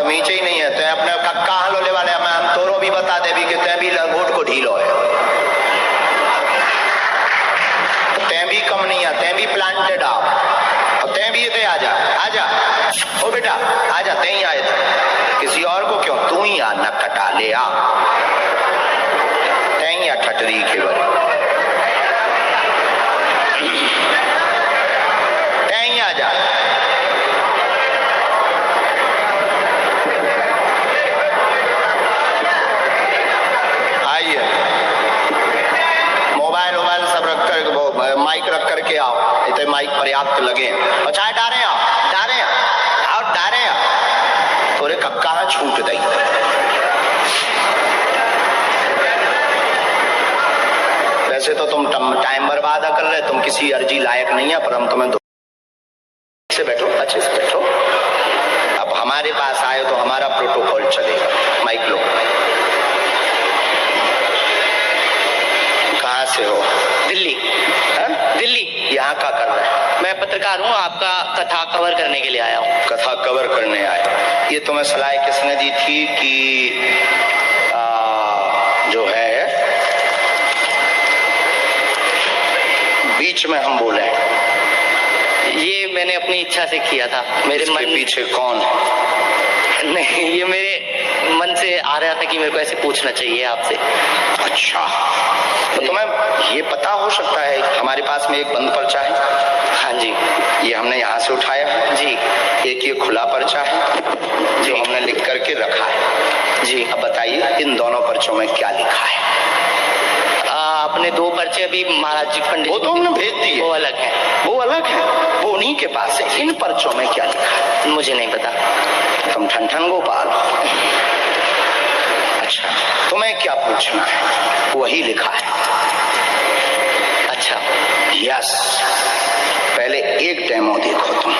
तो मीचे ही नहीं है। तो अपने कक्का हलोले वाले हम तोरो भी बता दे भी कि तै भी लंगोट को ढीलो है, तै भी कम नहीं है, तै भी प्लांटेड आ, और तै भी ये आजा आजा ओ बेटा आजा, तै ही आए थे, किसी और को क्यों, तू ही आ, न कटा ले आ, तै ही आ ठटरी के बारे, तै ही आजा। माइक रख करके आओ, इतने माइक पर्याप्त लगे, और चाहे डारे आओ डारे आओ, थोड़े कक्का छूट दई। वैसे तो तुम टाइम बर्बाद कर रहे, तुम किसी अर्जी लायक नहीं है, पर हम तुम्हें से बैठो, अच्छे से बैठो। अब हमारे पास आए तो हमारा प्रोटोकॉल चलेगा। माइक लो। कहाँ से हो? दिल्ली। दिल्ली। यहाँ क्या कर रहे हैं? मैं पत्रकार हूँ, आपका कथा कवर करने के लिए आया हूँ। कथा कवर करने आए? ये तुम्हें सलाह किसने दी थी कि जो है बीच में हम बोले? ये मैंने अपनी इच्छा से किया था। मेरे मन पीछे कौन? नहीं, ये मेरे मन से आ रहा था कि मेरे को ऐसे पूछना चाहिए आपसे। अच्छा, तो तुम्हें ये पता हो सकता है हमारे पास में एक बंद पर्चा है? हाँ जी। ये हमने यहाँ से उठाया है जी। एक ये खुला पर्चा है जो हमने लिख करके रखा है जी। अब बताइए इन दोनों पर्चों में क्या लिखा है? आपने दो पर्चे अभी महाराज जी पंडित, वो तो हमने भेज दिए, वो अलग है, वो अलग है, वो उन्हीं के पास है। इन पर्चों में क्या लिखा है? मुझे नहीं पता। तुम ठन गोपाल। अच्छा, तुम्हें क्या पूछना है? वही लिखा है। अच्छा, यस। पहले एक डेमो देखो तुम।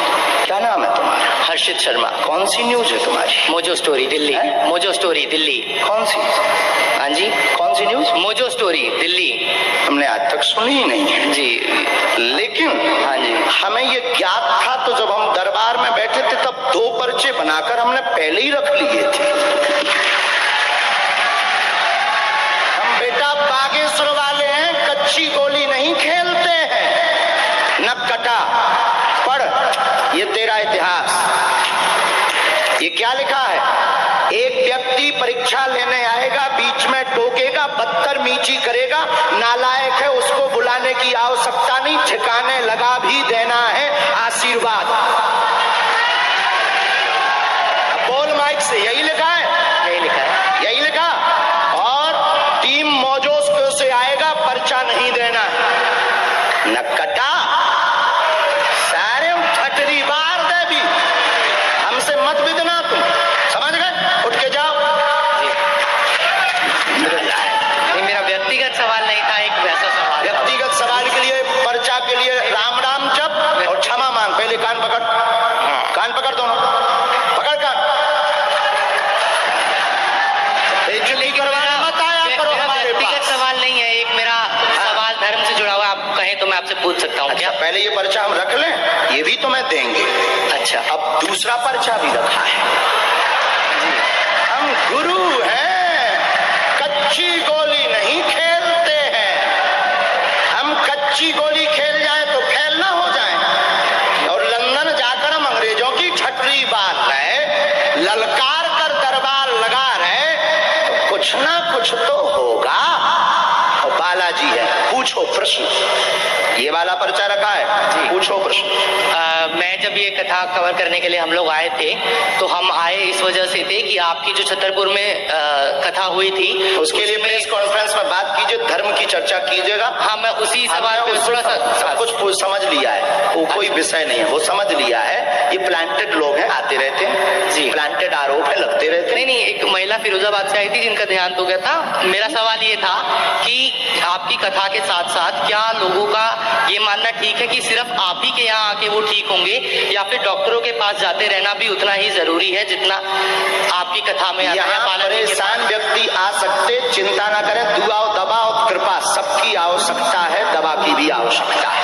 क्या नाम है तुम्हारा? हर्षित शर्मा। कौन सी न्यूज है तुम्हारी? Mojo story Delhi. Mojo story Delhi. कौन सी? हाँ जी, कौन सी न्यूज? Mojo story Delhi. हमने आज तक सुनी ही नहीं है जी। लेकिन हाँ जी, हमें ये ज्ञात था, तो जब हम दरबार में बैठे थे तब दो पर्चे बनाकर हमने पहले ही रख लिए थे। हम बेटा बागेश्वर वाले हैं, कच्ची गोली नहीं खेलते हैं। न कटा पढ़, ये तेरा इतिहास। ये क्या लिखा है? एक व्यक्ति परीक्षा लेने आएगा, बीच में टोकेगा, बदतमीजी करेगा, नालायक है, उसको बुलाने की आवश्यकता नहीं, ठिकाने लगा भी देना है आशीर्वाद। बोल माइक से, यही लिखा है? यही लिखा है। यही लिखा। और टीम मौजोस से आएगा, पर्चा नहीं देना। न कटा सारे ठटरी बार दे भी, हमसे मत बिदना तुम, समझ गए? उठ के जाओ। ये मेरा व्यक्तिगत सवाल नहीं था, एक वैसा सवाल। व्यक्तिगत सवाल के लिए, पर्चा के लिए राम राम जप और क्षमा मांग। पहले कान पकड़, कान पकड़, दोनों पकड़ कान। मत आया करो हमारे पास। व्यक्तिगत सवाल नहीं है, एक मेरा सवाल धर्म से जुड़ा हुआ। आप कहें तो मैं आपसे पूछ सकता हूँ? अच्छा, पहले ये पर्चा हम रख लें, ये भी तो मैं देंगे। अच्छा, अब दूसरा पर्चा भी रखा है। हम गुरु हैं, कच्ची गोली नहीं खेलते हैं। हम कच्ची गोली खेल जाए तो फेल ना हो जाए, और लंदन जाकर हम अंग्रेजों की छटरी बांध रहे, ललकार कर दरबार लगा रहे, तो कुछ ना कुछ तो होगा। और बालाजी है, पूछो प्रश्न। ये वाला पर्चा रखा है, पूछो प्रश्न। मैं जब ये कथा कवर करने के लिए हम लोग आए थे, तो हम आए इस वजह से थे कि आपकी जो छतरपुर में कथा हुई थी, उसके लिए प्रेस कॉन्फ्रेंस में बात कीजिए, धर्म की चर्चा कीजिएगा। हाँ, मैं उसी सवाल पे थोड़ा सा सब कुछ समझ लिया है, वो कोई विषय नहीं है, वो समझ लिया है। ये प्लांटेड लोग हैं, आते रहते हैं जी, प्लांटेड आरोप है, लगते रहते हैं। नहीं, एक महिला फिरोजाबाद से आई थी जिनका देहांत हो गया था। मेरा सवाल ये था कि आपकी कथा के साथ साथ क्या लोगों का ये मानना ठीक है कि सिर्फ आप ही के यहाँ आके वो ठीक होंगे, या फिर डॉक्टरों के पास जाते रहना भी उतना ही जरूरी है जितना आपकी कथा में? यहाँ परेशान व्यक्ति आ सकते, चिंता ना करें। दुआ और दवा और कृपा सबकी आवश्यकता है, दवा की भी आवश्यकता है।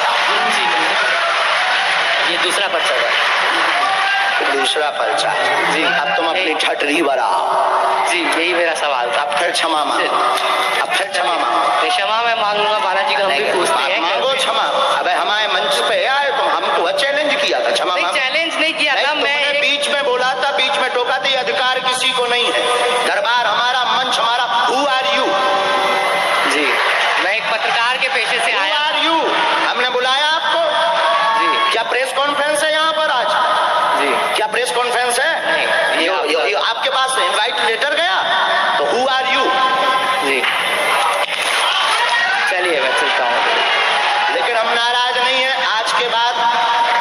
ये दूसरा पर्चा है। दूसरा पर्चा जी। अब तुम अपनी ठटरी बढ़ाओ। जी यही मेरा सवाल था। अब फिर क्षमा मांगो, अब फिर क्षमा मांगो। नहीं, क्षमा मैं मांग लूंगा, बालाजी का हम भी पूछते हैं। मांगो क्षमा। अबे हमारे मंच पे आए तुम, हमको चैलेंज किया था, क्षमा मांगो। चैलेंज नहीं किया था, तुमने बीच में बोला था, बीच में टोका था, ये अधिकार किसी को नहीं है। दरबार हमारा, मंच हमारा। Who are you? जी मैं एक पत्रकार के पेशे से आया। Who are you? हमने बुलाया आपको। जी क्या प्रेस कॉन्फ्रेंस है यहाँ पर आज? जी क्या प्रेस कॉन्फ्रेंस है? नहीं, ये आपके पास इनवाइट लेटर गया तो हु आर यू? जी चलिए मैं चलता हूँ। लेकिन हम नाराज नहीं है। आज के बाद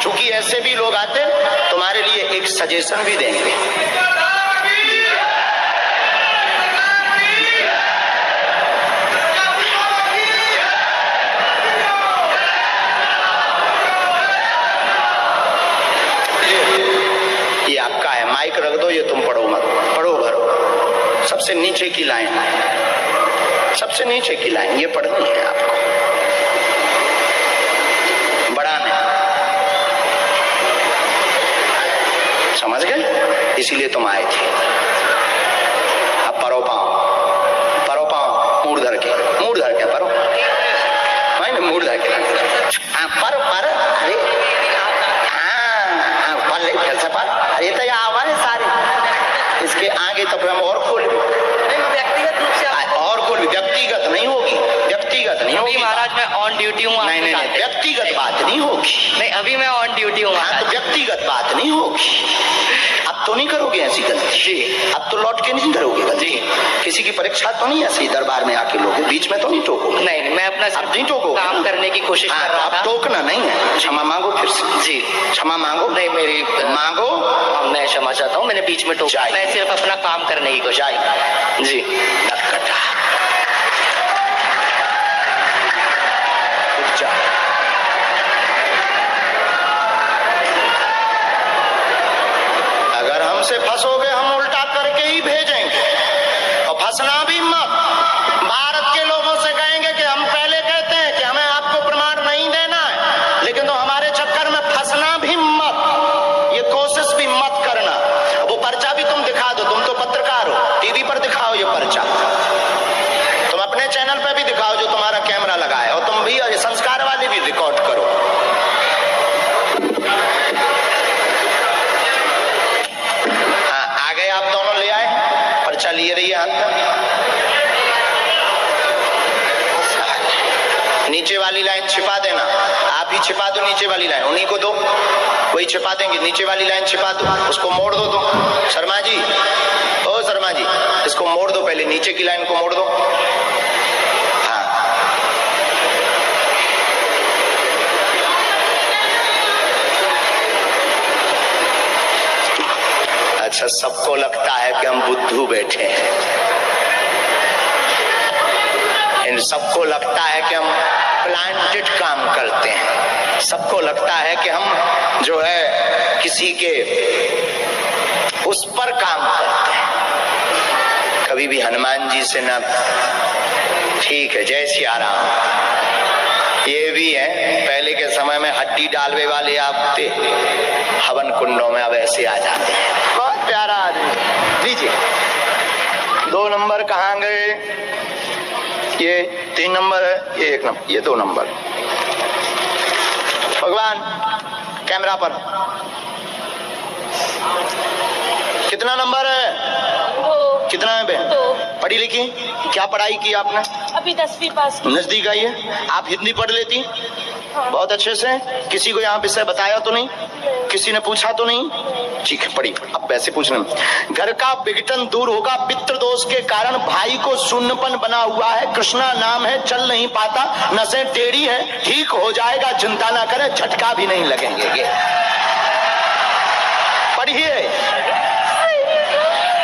चूंकि ऐसे भी लोग आते, तुम्हारे लिए एक सजेशन भी देंगे। ये आपका है, माइक रख दो, ये तुम पढ़ो मत, पढ़ो भरो। सबसे नीचे की लाइन, सबसे नीचे की लाइन ये पढ़नी है आपको, बड़ा नहीं। समझ गए? इसीलिए तुम आए थे। अब परो पाओ, परो पाओ, मूड धर के परो, मूड धर के पर अरे पढ़ ले फिर से पढ़। अरे तो आवा है सारी, इसके आगे तो फिर हम और खोल भी, व्यक्तिगत रूप से और खोल भी, व्यक्तिगत नहीं होगी, व्यक्तिगत नहीं होगी महाराज। मैं ऑन ड्यूटी हूँ। नहीं नहीं, व्यक्तिगत बात नहीं होगी। नहीं अभी मैं ऑन ड्यूटी हूँ। हाँ तो व्यक्तिगत बात नहीं होगी। अब तो नहीं करोगे ऐसी गलती जी। अब तो लौट के नहीं करोगे गलती। किसी की परीक्षा तो नहीं ऐसे दरबार में आके लोगे, बीच में तो नहीं टोकोगे। नहीं मैं अपना अब नहीं टोकोगे, काम करने की कोशिश कर रहा था। अब टोकना नहीं है, क्षमा मांगो फिर से। जी क्षमा मांगो। नहीं मेरी मांगो। मैं क्षमा चाहता हूँ, मैंने बीच में टोका। मैं सिर्फ अपना काम करने की कोशिश। जी अगर हमसे फंसोगे हम उल्टा करके ही भेजेंगे, और फंसना भी मत। भारत के लोगों से कहेंगे कि हम पहले कहते हैं कि हमें आपको प्रमाण नहीं देना है, लेकिन तो हमारे चक्कर में फंसना भी मत, ये कोशिश भी मत करना। वो पर्चा भी तुम दिखा दो, तुम तो पत्रकार हो, टीवी पर दिखाओ ये पर्चा, तुम अपने चैनल पे भी दिखाओ जो तुम्हारा कैमरा लगा है, और तुम भी और संस्कार वाले भी रिकॉर्ड करो। आ गए आप दोनों, ले आए पर्चा, लिए रहिए हाथ में। नीचे वाली लाइन छिपा देना, आप ही छिपा दो नीचे वाली लाइन, उन्हीं को दो, वही छिपा देंगे। नीचे वाली लाइन छिपा दो, उसको मोड़ दो तुम। शर्मा जी, ओ शर्मा जी, इसको मोड़ दो, पहले नीचे की लाइन को मोड़ दो। हाँ अच्छा, सबको लगता है कि हम बुद्धू बैठे हैं, इन सबको लगता है कि हम प्लांटेड काम करते हैं, सबको लगता है कि हम जो है किसी के उस पर काम करते हैं। कभी भी हनुमान जी से ना, ठीक है जय सिया राम। ये भी है, पहले के समय में हड्डी डालवे वाले आप थे, हवन कुंडों में अब ऐसे आ जाते हैं। बहुत प्यारा आदमी। लीजिए 2 नंबर कहाँ गए? ये 3 नंबर है, ये 1 नंबर, ये 2 नंबर। भगवान कैमरा पर कितना नंबर है? 2। कितना है बहन? 2। पढ़ी लिखी? क्या पढ़ाई की आपने? अभी 10वीं पास की। नजदीक आई है। आप हिंदी पढ़ लेती? हाँ। बहुत अच्छे से। किसी को यहाँ विषय बताया तो नहीं? किसी ने पूछा तो नहीं? ठीक है, पढ़ी। अब वैसे पूछना, घर का विघटन दूर होगा, पितृ दोष के कारण भाई को शून्यपन बना हुआ है, कृष्णा नाम है, चल नहीं पाता, नसें टेढ़ी है, ठीक हो जाएगा, चिंता ना करें, झटका भी नहीं लगेंगे। ये पढ़िए,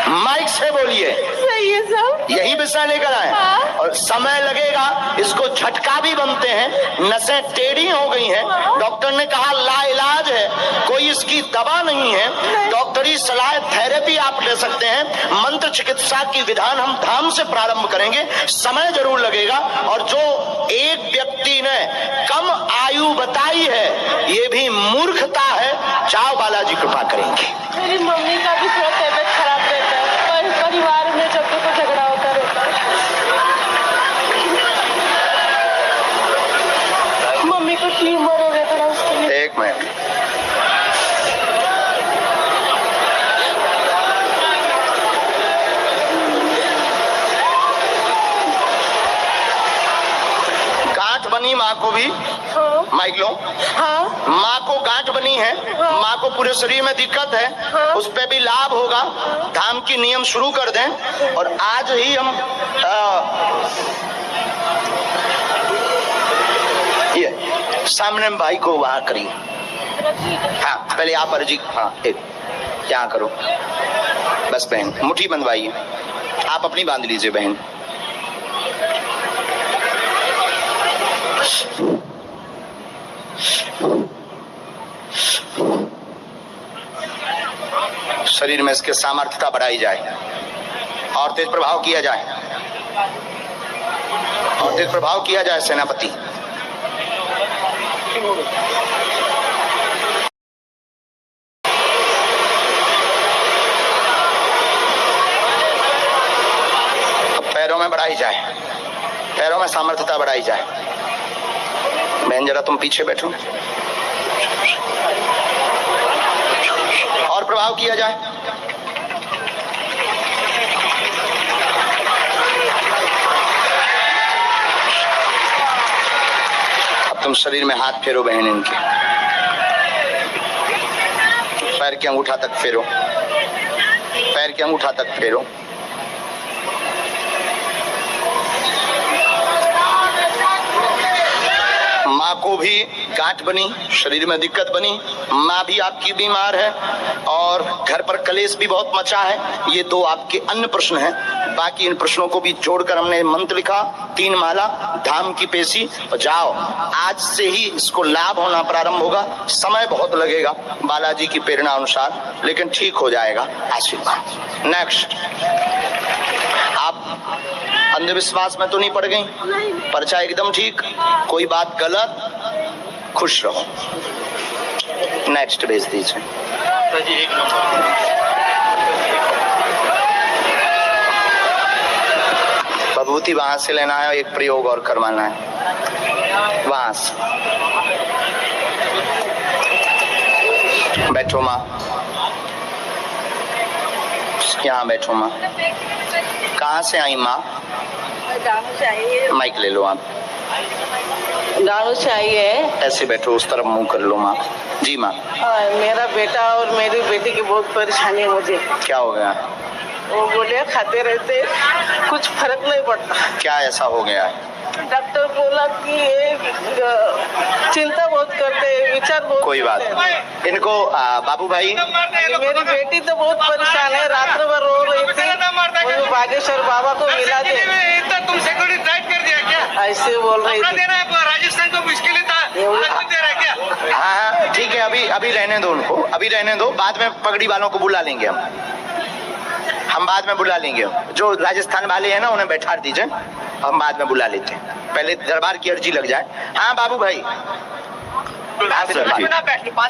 माइक से बोलिए। सही है सब। यही विषय लेकर आए। हाँ। और समय लगेगा, इसको झटका भी बनते हैं, नसें टेढ़ी हो गई हैं। हाँ। डॉक्टर ने कहा लाइलाज है, कोई इसकी दवा नहीं है। डॉक्टर बड़ी सलाह थेरेपी आप ले सकते हैं। मंत्र चिकित्सा की विधान हम धाम से प्रारंभ करेंगे, समय जरूर लगेगा। और जो एक व्यक्ति ने कम आयु बताई है, ये भी मूर्खता है। जाओ, बालाजी कृपा करेंगे। मेरी मम्मी का भी थोड़ा तबीयत खराब रहता है, परिवार में जब देखो झगड़ा होता रहता है। मम्मी को ट्यूमर हो गया था उसके लिए। एक मिनट, गांठ बनी माँ को भी। हाँ माइक लो। हाँ माँ को गांठ बनी है, माँ को पूरे शरीर में दिक्कत है, उस पे भी लाभ होगा। धाम की नियम शुरू कर दें और आज ही हम ये सामने भाई को वहां करिए। हाँ, पहले आप अर्जी, हाँ एक यहाँ करो बस। बहन मुट्ठी बंधवाइए, आप अपनी बांध लीजिए बहन। शरीर में इसके सामर्थ्यता बढ़ाई जाए और तेज प्रभाव किया जाए, और तेज प्रभाव किया जाए सेनापति। पैरों में बढ़ाई जाए, पैरों में सामर्थ्यता बढ़ाई जाए। बहन जरा तुम पीछे बैठो और प्रभाव किया जाए। अब तुम शरीर में हाथ फेरो बहन, इनके पैर के अंगूठा तक फेरो, पैर के अंगूठा तक फेरो। माँ को भी गांठ बनी, शरीर में दिक्कत बनी, माँ भी आपकी बीमार है और घर पर कलेश भी बहुत मचा है। ये दो आपके अन्य प्रश्न हैं। बाकी इन प्रश्नों को भी जोड़कर हमने मंत्र लिखा, 3 माला, धाम की पेशी। और जाओ, आज से ही इसको लाभ होना प्रारंभ होगा। समय बहुत लगेगा बालाजी की प्रेरणा अनुसार, लेकिन ठीक हो जाएगा। आशीर्वाद। नेक्स्ट, आप अंधविश्वास में तो नहीं पड़ गई? पर्चा एकदम ठीक, कोई बात गलत, खुश रहो। नेक्स्ट भेज दीजिए। भभूति वहां से लेना है, एक प्रयोग और करवाना है वहां से। बैठो माँ, यहाँ बैठो माँ। कहाँ से आई माँ? माइक ले लो आप। दारू चाहिए। ऐसे बैठो, उस तरफ मुंह कर लो माँ। जी माँ। मेरा बेटा और मेरी बेटी की बहुत परेशानी है मुझे। क्या हो गया? वो गोलियां खाते रहते, कुछ फर्क नहीं पड़ता। क्या ऐसा हो गया है? डॉक्टर बोला कि ये चिंता बहुत करते हैं, विचार बहुत। कोई बात नहीं। इनको बाबू भाई, मेरी बेटी तो बहुत परेशान है, रात भर रो रही थी। मुझे बागेश्वर बाबा को मिला दे। तुम सिक्योरिटी टाइट कर दिया क्या? ऐसे बोल रही थी। देना है राजस्थान को मुश्किल था, दे रहा है क्या? हाँ ठीक है, अभी रहने दो उनको, अभी रहने दो। बाद में पगड़ी वालों को बुला लेंगे हम बाद में बुला लेंगे। जो राजस्थान वाले हैं ना, उन्हें बैठा दीजिए, हम बाद में बुला लेते हैं। पहले दरबार की अर्जी लग जाए। हाँ बाबू भाई,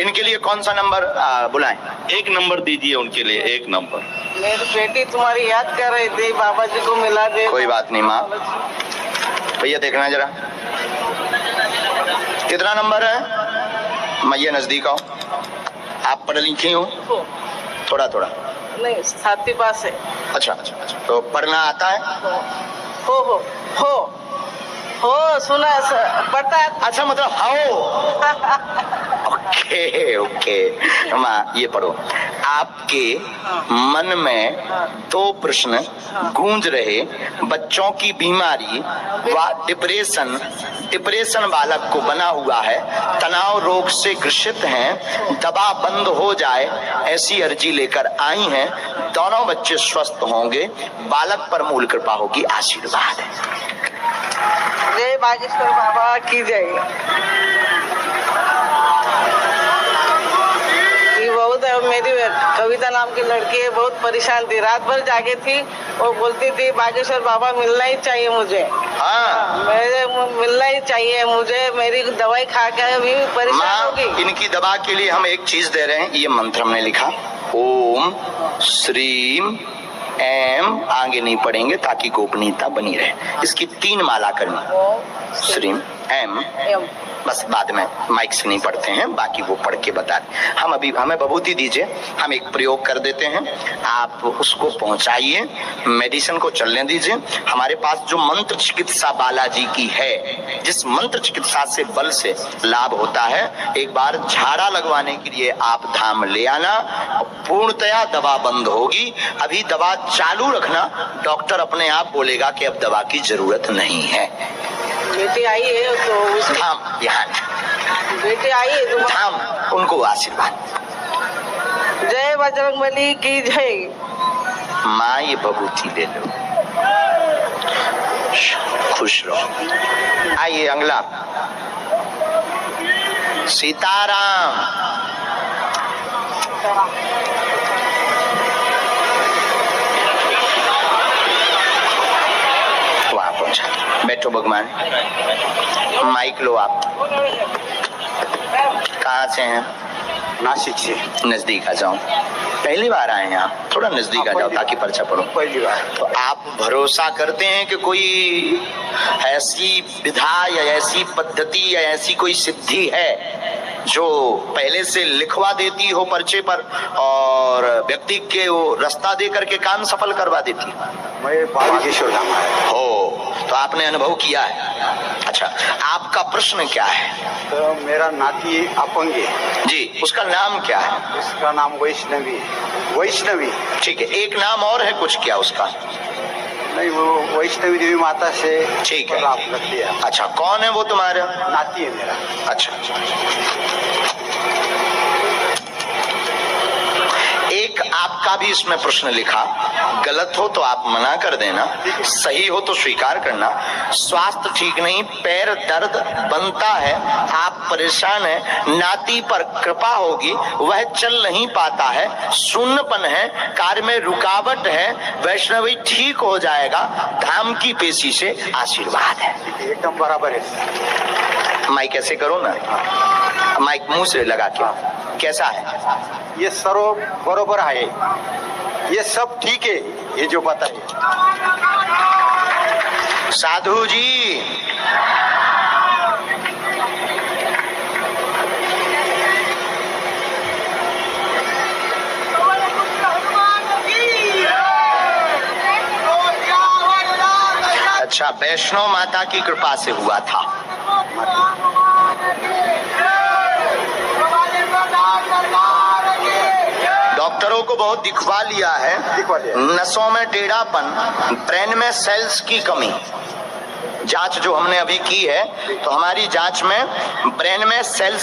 इनके लिए कौन सा नंबर बुलाएं? 1 नंबर दीजिए उनके लिए, 1 नंबर। मेरी बेटी तुम्हारी याद कर रही थी, बाबा जी को मिला दे। कोई बात नहीं माँ। भैया देखना जरा, कितना नंबर है? मैया नजदीक आओ। आप पढ़ लिखी हो? थोड़ा थोड़ा नहीं, साथी पास है। अच्छा, तो पढ़ना आता है? हो सुना पढ़ता है। अच्छा, मतलब हाओ। ओके माँ, ये पढ़ो। आपके मन में 2 प्रश्न गूंज रहे। बच्चों की बीमारी व डिप्रेशन बालक को बना हुआ है, तनाव रोग से ग्रसित हैं, दवा बंद हो जाए ऐसी अर्जी लेकर आई हैं। दोनों बच्चे स्वस्थ होंगे, बालक पर मूल कृपा होगी। आशीर्वाद है। जय बागेश्वर बाबा की जय। ये बहुत है अब मेरी कविता नाम की लड़की है, बहुत परेशान थी, रात भर जागे थी। वो बोलती थी बागेश्वर बाबा मिलना ही चाहिए मुझे, हाँ मेरे मिलना ही चाहिए मुझे, मेरी दवाई खा के अभी परेशान माँ, होगी। इनकी दवा के लिए हम एक चीज दे रहे हैं। ये मंत्र हमने लिखा, ओम श्रीम एम, आगे नहीं पढ़ेंगे ताकि गोपनीयता बनी रहे। इसकी 3 माला करनी, श्रीम एम, बस बाद में माइक से नहीं पढ़ते हैं, बाकी वो पढ़ के बता दें। हम अभी हमें विभूति दीजिए, हम एक प्रयोग कर देते हैं, आप उसको पहुंचाइए, मेडिसिन को चलने दीजिए। हमारे पास जो मंत्र चिकित्सा बालाजी की है, जिस मंत्र चिकित्सा से बल से लाभ होता है, एक बार झाड़ा लगवाने के लिए आप धाम ले आना, पूर्णतया दवा बंद होगी। अभी दवा चालू रखना, डॉक्टर अपने आप बोलेगा कि अब दवा की जरूरत नहीं है। बेटी आई है तो उसकी धाम यहाँ, बेटी आई है तो धाम उनको आशीर्वाद। जय बजरंगबली की जय। माँ ये बबूती ले लो, खुश रहो। आइए अगला, सीताराम। वहां पहुंचा, बैठो भगवान, माइक लो आप। कहाँ से हैं? नासिक से। नजदीक आ जाओ, पहली बार आए हैं आप, थोड़ा नजदीक आ जाओ ताकि पर्चा पढ़ो। पहली बार। तो आप भरोसा करते हैं कि कोई ऐसी विधा या ऐसी पद्धति या ऐसी कोई सिद्धि है जो पहले से लिखवा देती हो पर्चे पर और व्यक्ति के वो रास्ता दे करके काम सफल करवा देती मैं बागेश्वर धाम आया। हो? तो आपने अनुभव किया है। अच्छा, आपका प्रश्न क्या है? तो मेरा नाती अपंग है जी, उसका नाम क्या है? उसका नाम वैष्णवी। वैष्णवी ठीक है, एक नाम और है कुछ क्या उसका? नहीं, वो वैष्णवी देवी माता से ठीक है। लाभ लगती है। अच्छा, कौन है वो तुम्हारा? नाती है मेरा। अच्छा, एक आपका भी इसमें प्रश्न लिखा, गलत हो तो आप मना कर देना, सही हो तो स्वीकार करना। स्वास्थ्य ठीक नहीं, पैर दर्द बनता है, आप परेशान हैं, नाती पर कृपा होगी, वह चल नहीं पाता है, शून्यपन है, कार्य में रुकावट है, वैष्णवी ठीक हो जाएगा, धाम की पेशी से आशीर्वाद है। एकदम बराबर है। माइक ऐसे करो ना, माइक मुंह से लगा के, कैसा है? ये सर्व बरोबर है, ये सब ठीक है, ये जो बताइए। साधु जी, अच्छा, वैष्णो माता की कृपा से हुआ था। डॉक्टरों को बहुत दिखवा लिया है, नसों में टेढ़ापन, ब्रेन में सेल्स की कमी। जांच जो हमने अभी की है, तो हमारी जांच में ब्रेन में सेल्स